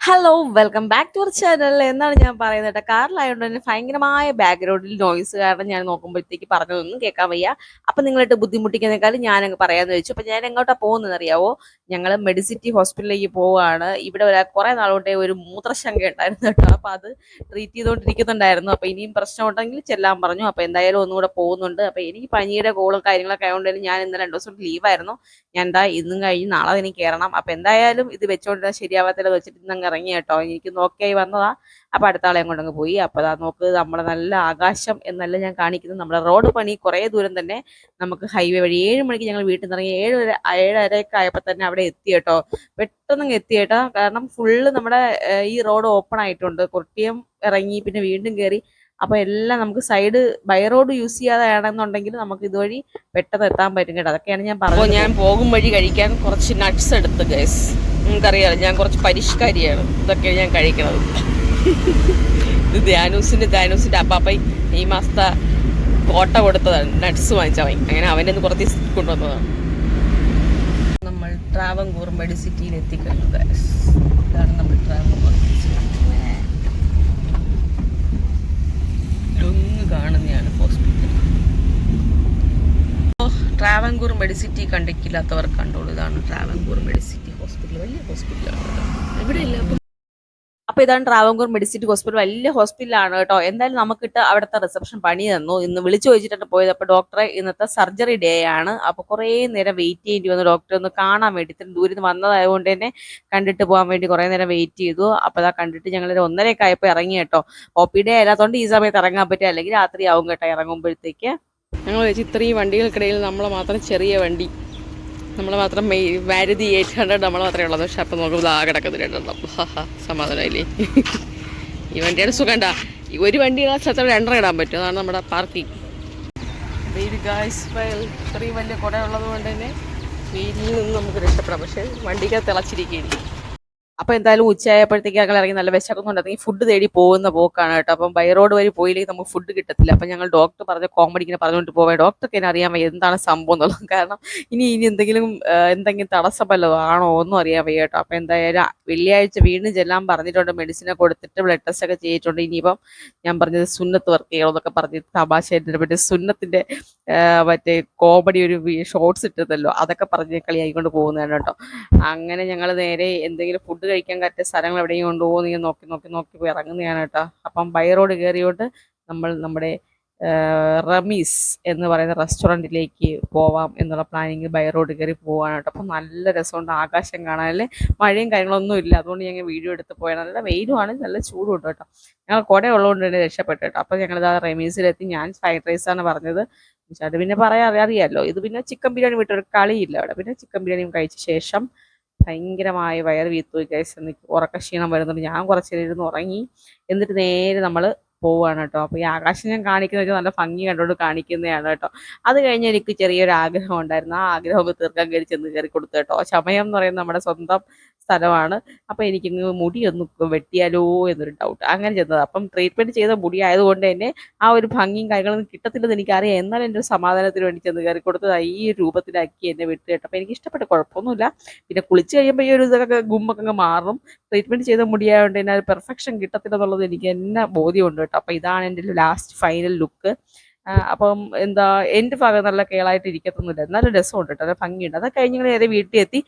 Hello welcome back to our channel. എന്നാണ് ഞാൻ പറയുന്നത് കാറിലായതുകൊണ്ട് തന്നെ ഭയങ്കരമായ ബാക്ക്ഗ്രൗണ്ടിൽ നോയ്സ് കാരണം ഞാൻ നോക്കുമ്പോഴത്തേക്ക് പറഞ്ഞതൊന്നും കേൾക്കാൻ വയ്യ. അപ്പം നിങ്ങളായിട്ട് ബുദ്ധിമുട്ടിക്കുന്നേക്കാളും ഞാനങ്ങ് പറയാമെന്ന് വെച്ചു. അപ്പം ഞാൻ എങ്ങോട്ടാണ് പോകുന്നത് അറിയാവോ? ഞങ്ങൾ മെഡിസിറ്റി ഹോസ്പിറ്റലിലേക്ക് പോവുകയാണ്. ഇവിടെ കുറേ നാളുകൊണ്ടേ ഒരു മൂത്രശങ്ക ഉണ്ടായിരുന്നു കേട്ടോ. അപ്പം അത് ട്രീറ്റ് ചെയ്തുകൊണ്ടിരിക്കുന്നുണ്ടായിരുന്നു. അപ്പം ഇനിയും പ്രശ്നമുണ്ടെങ്കിൽ ചെല്ലാൻ പറഞ്ഞു. അപ്പം എന്തായാലും ഒന്നുകൂടെ പോകുന്നുണ്ട്. അപ്പം എനിക്ക് പനിയുടെ കോളും കാര്യങ്ങളൊക്കെ ആയതുകൊണ്ട് തന്നെ ഞാൻ ഇന്ന് 2 ദിവസം ലീവായിരുന്നു. ഞാൻ എന്താ ഇന്നും കഴിഞ്ഞ് നാളെ എനിക്ക് കയറണം. അപ്പം എന്തായാലും ഇത് വെച്ചുകൊണ്ടിരുന്നാൽ ശരിയാവാത്തില്ല വെച്ചിട്ട് ഇന്നങ്ങ് ഇറങ്ങി കേട്ടോ. എനിക്ക് നോക്കിയായി വന്നതാ. അപ്പം അടുത്ത ആളെ കൊണ്ടങ്ങ് പോയി. അപ്പോൾ അതാ നോക്ക്, നമ്മുടെ നല്ല ആകാശം എന്നല്ല ഞാൻ കാണിക്കുന്നത്, നമ്മുടെ റോഡ് പണി കുറേ ദൂരം തന്നെ നമുക്ക് ഹൈവേ വഴി 7 മണിക്ക് ഞങ്ങൾ വീട്ടിൽ നിന്ന് ഇറങ്ങി 7:30 ആയപ്പോൾ തന്നെ അവിടെ എത്തി കേട്ടോ. പെട്ടെന്ന് എത്തി കേട്ടോ. കാരണം ഫുള്ള് നമ്മുടെ ഈ റോഡ് ഓപ്പൺ ആയിട്ടുണ്ട്. കൊട്ടിയം ഇറങ്ങി പിന്നെ വീണ്ടും കയറി. അപ്പോൾ എല്ലാം നമുക്ക് സൈഡ് ബൈ റോഡ് യൂസ് ചെയ്യാതെയാണെന്നുണ്ടെങ്കിൽ നമുക്ക് ഇതുവഴി പെട്ടെന്ന് എത്താൻ പറ്റും കേട്ടോ. അതൊക്കെയാണ് ഞാൻ പറഞ്ഞത്. ഞാൻ പോകും വഴി കഴിക്കാൻ കുറച്ച് നട്ട്സ് എടുത്ത് ഗൈസ്. നിങ്ങൾക്കറിയാലോ ഞാൻ കുറച്ച് പരിഷ്കാരിയാണ്. ഇതൊക്കെയാണ് ഞാൻ കഴിക്കണത്. ഇത് ധ്യാനൂസിൻ്റെ അപ്പാപ്പ ഈ മാസത്തെ കോട്ട കൊടുത്തതാണ്. നട്ട്സ് വാങ്ങിച്ചാൽ മതി. അങ്ങനെ അവൻ്റെ ഒന്ന് കുറച്ച് കൊണ്ടുവന്നതാണ്. നമ്മൾ ട്രാവൻകൂർ മെഡിസിറ്റിയിൽ എത്തിക്കഴിഞ്ഞു ഗൈസ്. ഇതാണ് നമ്മൾ ട്രാവൻകൂർ മെഡിസിറ്റി. ഇതൊന്ന് കാണുന്നതാണ് ഹോസ്പിറ്റൽ. ട്രാവൻകൂർ മെഡിസിറ്റി കണ്ടിട്ടില്ലാത്തവർ കണ്ടോളൂ. ഇതാണ് ട്രാവൻകൂർ മെഡിസിറ്റി ഹോസ്പിറ്റൽ. വലിയ ഹോസ്പിറ്റലാണ് ഇവിടെ ഇല്ല. അപ്പോൾ ഇതാണ് ട്രാവൻകൂർ മെഡിസിറ്റി ഹോസ്പിറ്റൽ. വലിയ ഹോസ്പിറ്റലാണ് കേട്ടോ. എന്തായാലും നമുക്കിട്ട് അവിടുത്തെ റിസപ്ഷൻ പണി തന്നു. ഇന്ന് വിളിച്ചു ചോദിച്ചിട്ടാണ് പോയത്. അപ്പോൾ ഡോക്ടറെ ഇന്നത്തെ സർജറി ഡേ ആണ്. അപ്പോൾ കുറേ നേരം വെയിറ്റ് ചെയ്യേണ്ടി വന്നു ഡോക്ടറെ ഒന്ന് കാണാൻ വേണ്ടി. ഇത്ര ദൂരം വന്നതായതുകൊണ്ട് തന്നെ കണ്ടിട്ട് പോകാൻ വേണ്ടി കുറേ നേരം വെയിറ്റ് ചെയ്തു. അപ്പോൾ അതാ കണ്ടിട്ട് ഞങ്ങൾ 1:30 ആയപ്പോൾ ഇറങ്ങി കേട്ടോ. OP ഡേ അല്ലാത്തതുകൊണ്ട് ഈ സമയത്ത് ഇറങ്ങാൻ പറ്റുക, അല്ലെങ്കിൽ രാത്രി ആവും കേട്ടോ ഇറങ്ങുമ്പോഴത്തേക്ക്. ഞങ്ങൾ വെച്ച് ഇത്രയും വണ്ടികൾക്കിടയിൽ നമ്മളെ മാത്രം ചെറിയ വണ്ടി, നമ്മളെ മാത്രം മാരുതി 800 നമ്മളെ മാത്രമേ ഉള്ളത്. പക്ഷെ അപ്പം നോക്കുമ്പോൾ ആ കിടക്കുന്നുണ്ടാവും. സമാധാനമില്ലേ? ഈ വണ്ടിയുടെ സുഖണ്ട. ഈ ഒരു വണ്ടിയുടെ സ്ഥലത്ത് 2.5 ഇടാൻ പറ്റും. അതാണ് നമ്മുടെ പാർക്കിംഗ്. ഇത്രയും വലിയ കുട ഉള്ളത് കൊണ്ട് തന്നെ വെയിലിൽ നിന്ന് നമുക്ക് രക്ഷപ്പെടാം. പക്ഷേ വണ്ടിക്ക് തിളച്ചിരിക്കുകയാണ്. അപ്പോൾ എന്തായാലും ഉച്ചയായപ്പോഴത്തേക്ക് ഞങ്ങൾ ഇറങ്ങി. നല്ല വിശക്കുന്നുണ്ടെങ്കിൽ ഫുഡ് തേടി പോകുന്ന പോക്കാണ് കേട്ടോ. അപ്പം ബൈ റോഡ് വഴി പോയില്ലെങ്കിൽ നമുക്ക് ഫുഡ് കിട്ടത്തില്ല. അപ്പം ഞങ്ങൾ ഡോക്ടർ പറഞ്ഞ കോമഡി ഇങ്ങനെ പറഞ്ഞുകൊണ്ട് പോവാം. ഡോക്ടർക്ക് എന്നെ അറിയാൻ വയ്യ എന്താണ് സംഭവം എന്നുള്ളത്. കാരണം ഇനി എന്തെങ്കിലും തടസ്സം വല്ലതും ആണോ ഒന്നും അറിയാൻ വയ്യ കേട്ടോ. അപ്പം എന്തായാലും വെള്ളിയാഴ്ച വീണ്ടും ചെല്ലാൻ പറഞ്ഞിട്ടുണ്ട്. മെഡിസിനെ കൊടുത്തിട്ട് ബ്ലഡ് ടെസ്റ്റ് ഒക്കെ ചെയ്തിട്ടുണ്ട്. ഇനിയിപ്പം ഞാൻ പറഞ്ഞത് സുന്നത്ത് വർക്ക് ചെയ്യണമെന്നൊക്കെ പറഞ്ഞ് തമാശയായിട്ട് മറ്റേ സുന്നത്തിൻ്റെ മറ്റേ കോമഡി ഒരു ഷോർട്സ് ഇട്ടതല്ലോ, അതൊക്കെ പറഞ്ഞ് കളിയായിക്കൊണ്ട് പോകുന്നതാണ് കേട്ടോ. അങ്ങനെ ഞങ്ങൾ നേരെ എന്തെങ്കിലും ഫുഡ് കഴിക്കാൻ പറ്റിയ സ്ഥലങ്ങൾ എവിടെയും കൊണ്ടുപോകുന്ന ഇങ്ങനെ നോക്കി പോയി ഇറങ്ങുന്നതാണ് കേട്ടോ. അപ്പം ബൈ റോഡ് കയറിയോട്ട് നമ്മൾ നമ്മുടെ റമീസ് എന്ന് പറയുന്ന റെസ്റ്റോറൻറ്റിലേക്ക് പോവാം എന്നുള്ള പ്ലാനിങ് ബൈ റോഡ് കയറി പോവാണ് കേട്ടോ. അപ്പം നല്ല രസമുണ്ട് ആകാശം കാണാനല്ലേ. മഴയും കാര്യങ്ങളൊന്നും ഇല്ല, അതുകൊണ്ട് ഞങ്ങൾ വീഡിയോ എടുത്ത് പോയാൽ നല്ല വെയിലുമാണ്, നല്ല ചൂടുണ്ട് കേട്ടോ. ഞങ്ങൾ കുട ഉള്ളതുകൊണ്ട് തന്നെ രക്ഷപ്പെട്ടു കേട്ടോ. അപ്പം ഞങ്ങളിതാ റമീസിലെത്തി. ഞാൻ ഫ്രൈഡ് റൈസാണ് പറഞ്ഞത്. അത് പിന്നെ അറിയാമല്ലോ. ഇത് പിന്നെ ചിക്കൻ ബിരിയാണി വിട്ടൊരു കളിയില്ല അവിടെ. പിന്നെ ചിക്കൻ ബിരിയാണിയും കഴിച്ച ശേഷം ഭയങ്കരമായ വയറ് വീത്തു കഴിച്ച് ഉറക്ക ക്ഷീണം വരുന്നുണ്ട്. ഞാൻ കുറച്ച് നേരം ഇരുന്ന് ഉറങ്ങി. എന്നിട്ട് നേരെ നമ്മൾ പോവുകയാണ് കേട്ടോ. അപ്പോൾ ഈ ആകാശം ഞാൻ കാണിക്കുന്നത് നല്ല ഭംഗി കണ്ടുകൊണ്ട് കാണിക്കുന്നതാണ് കേട്ടോ. അത് കഴിഞ്ഞ് എനിക്ക് ചെറിയൊരു ആഗ്രഹം ഉണ്ടായിരുന്നു. ആ ആഗ്രഹമൊക്കെ തീർക്കാൻ കയറി ചെന്ന് കയറി കൊടുത്തു കേട്ടോ. ചമയം എന്ന് പറയുന്നത് നമ്മുടെ സ്വന്തം സ്ഥലമാണ്. അപ്പോൾ എനിക്കിങ്ങ് മുടിയൊന്ന് വെട്ടിയാലോ എന്നൊരു ഡൗട്ട്, അങ്ങനെ ചെന്നത്. അപ്പം ട്രീറ്റ്മെൻറ്റ് ചെയ്ത മുടി ആയതുകൊണ്ട് തന്നെ ആ ഒരു ഭംഗിയും കാര്യങ്ങളൊന്നും കിട്ടത്തില്ലെന്ന് എനിക്കറിയാം. എന്നാലും എൻ്റെ ഒരു സമാധാനത്തിന് വേണ്ടി ചെന്ന് കയറി കൊടുത്തത് ഈ രൂപത്തിലാക്കി എന്നെ വിട്ട് കേട്ടോ. അപ്പോൾ എനിക്ക് ഇഷ്ടപ്പെട്ട കുഴപ്പമൊന്നുമില്ല. പിന്നെ കുളിച്ച് കഴിയുമ്പോൾ ഈ ഒരു ഇതൊക്കെ ഗുമ്മൊക്കെ മാറും. ട്രീറ്റ്മെൻറ്റ് ചെയ്ത മുടിയായതുകൊണ്ട് തന്നെ അത് പെർഫെക്ഷൻ കിട്ടത്തില്ലെന്നുള്ളത് എനിക്ക് എന്നെ ബോധ്യമുണ്ട് കേട്ടോ. അപ്പോൾ ഇതാണ് എൻ്റെ ലാസ്റ്റ് ഫൈനൽ ലുക്ക്. അപ്പം എന്താ എൻ്റെ ഭാഗം നല്ല കേളായിട്ട് ഇരിക്കത്തൊന്നുമില്ല, എന്നാലും രസമുണ്ട് കേട്ടോ, നല്ല ഭംഗിയുണ്ട്. അത് കഴിഞ്ഞ് നേരെ വീട്ടിൽ എത്തി.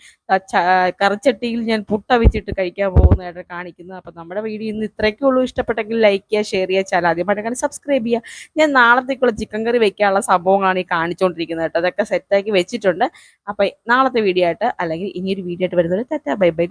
കറിച്ചട്ടിയിൽ ഞാൻ പുട്ടവിച്ചിട്ട് കഴിക്കാൻ പോകുന്നതായിട്ട് കാണിക്കുന്നത്. അപ്പം നമ്മുടെ വീഡിയോ ഇന്ന് ഇത്രയൊക്കെ ഉള്ളൂ. ഇഷ്ടപ്പെട്ടെങ്കിൽ ലൈക്ക് ചെയ്യുക, ഷെയർ ചെയ്യുക, ചാനൽ ആദ്യമായിട്ടങ്ങനെ സബ്സ്ക്രൈബ് ചെയ്യുക. ഞാൻ നാളത്തേക്കുള്ള ചിക്കൻ കറി വെക്കാനുള്ള സംഭവങ്ങളാണ് ഈ കാണിച്ചുകൊണ്ടിരിക്കുന്നത് കേട്ടോ. അതൊക്കെ സെറ്റാക്കി വെച്ചിട്ടുണ്ട്. അപ്പം നാളത്തെ വീഡിയോ ആയിട്ട് അല്ലെങ്കിൽ ഇനിയൊരു വീഡിയോ ആയിട്ട് വരുന്നത്. Tata bye bye.